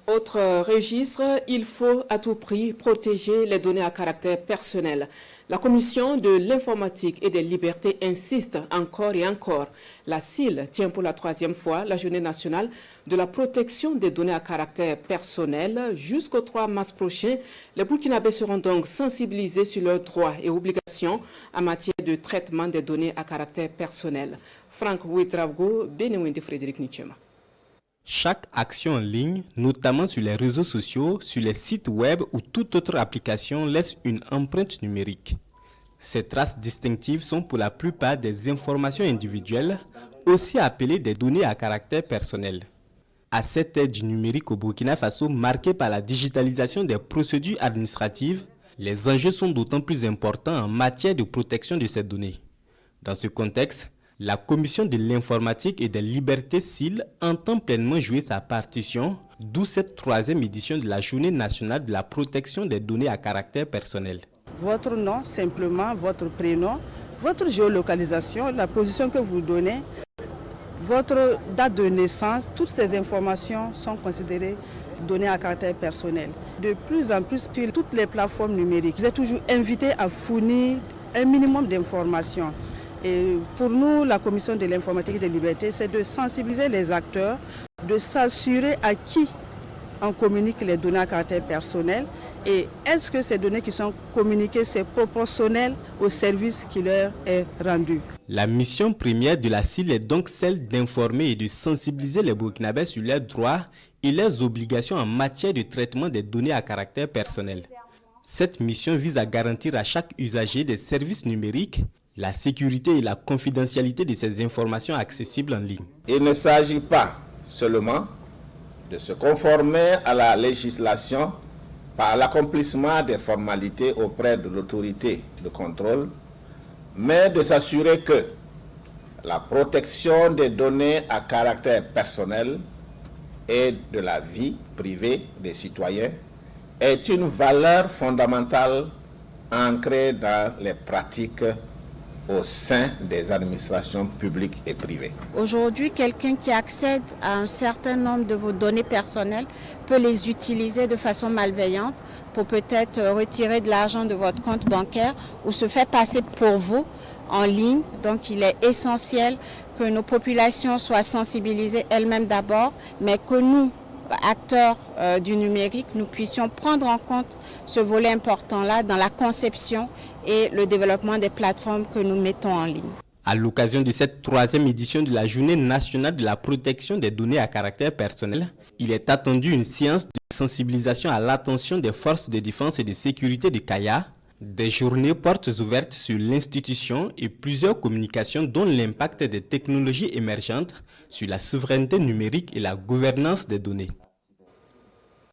Autre registre, il faut à tout prix protéger les données à caractère personnel. La Commission de l'informatique et des libertés insiste encore et encore. La CIL tient pour la 3e fois la journée nationale de la protection des données à caractère personnel. Jusqu'au 3 mars prochain, les Burkinabés seront donc sensibilisés sur leurs droits et obligations en matière de traitement des données à caractère personnel. Franck Ouidrago, Benewinde Frédéric Nichema. Chaque action en ligne, notamment sur les réseaux sociaux, sur les sites web ou toute autre application, laisse une empreinte numérique. Ces traces distinctives sont pour la plupart des informations individuelles, aussi appelées des données à caractère personnel. À cette ère du numérique au Burkina Faso, marquée par la digitalisation des procédures administratives, les enjeux sont d'autant plus importants en matière de protection de ces données. Dans ce contexte, la Commission de l'informatique et des libertés CIL entend pleinement jouer sa partition, d'où cette 3e édition de la Journée nationale de la protection des données à caractère personnel. Votre nom, simplement, votre prénom, votre géolocalisation, la position que vous donnez, votre date de naissance, toutes ces informations sont considérées données à caractère personnel. De plus en plus, sur toutes les plateformes numériques, vous êtes toujours invité à fournir un minimum d'informations. Et pour nous, la Commission de l'informatique et des libertés, c'est de sensibiliser les acteurs, de s'assurer à qui on communique les données à caractère personnel et est-ce que ces données qui sont communiquées, c'est proportionnel au service qui leur est rendu. La mission première de la CIL est donc celle d'informer et de sensibiliser les Burkinabés sur leurs droits et leurs obligations en matière de traitement des données à caractère personnel. Cette mission vise à garantir à chaque usager des services numériques la sécurité et la confidentialité de ces informations accessibles en ligne. Il ne s'agit pas seulement de se conformer à la législation par l'accomplissement des formalités auprès de l'autorité de contrôle, mais de s'assurer que la protection des données à caractère personnel et de la vie privée des citoyens est une valeur fondamentale ancrée dans les pratiques au sein des administrations publiques et privées. Aujourd'hui, quelqu'un qui accède à un certain nombre de vos données personnelles peut les utiliser de façon malveillante pour peut-être retirer de l'argent de votre compte bancaire ou se faire passer pour vous en ligne. Donc il est essentiel que nos populations soient sensibilisées elles-mêmes d'abord, mais que nous, acteurs du numérique, nous puissions prendre en compte ce volet important-là dans la conception et le développement des plateformes que nous mettons en ligne. À l'occasion de cette 3e édition de la Journée nationale de la protection des données à caractère personnel, il est attendu une séance de sensibilisation à l'attention des forces de défense et de sécurité de Kaya, des journées portes ouvertes sur l'institution et plusieurs communications dont l'impact des technologies émergentes sur la souveraineté numérique et la gouvernance des données.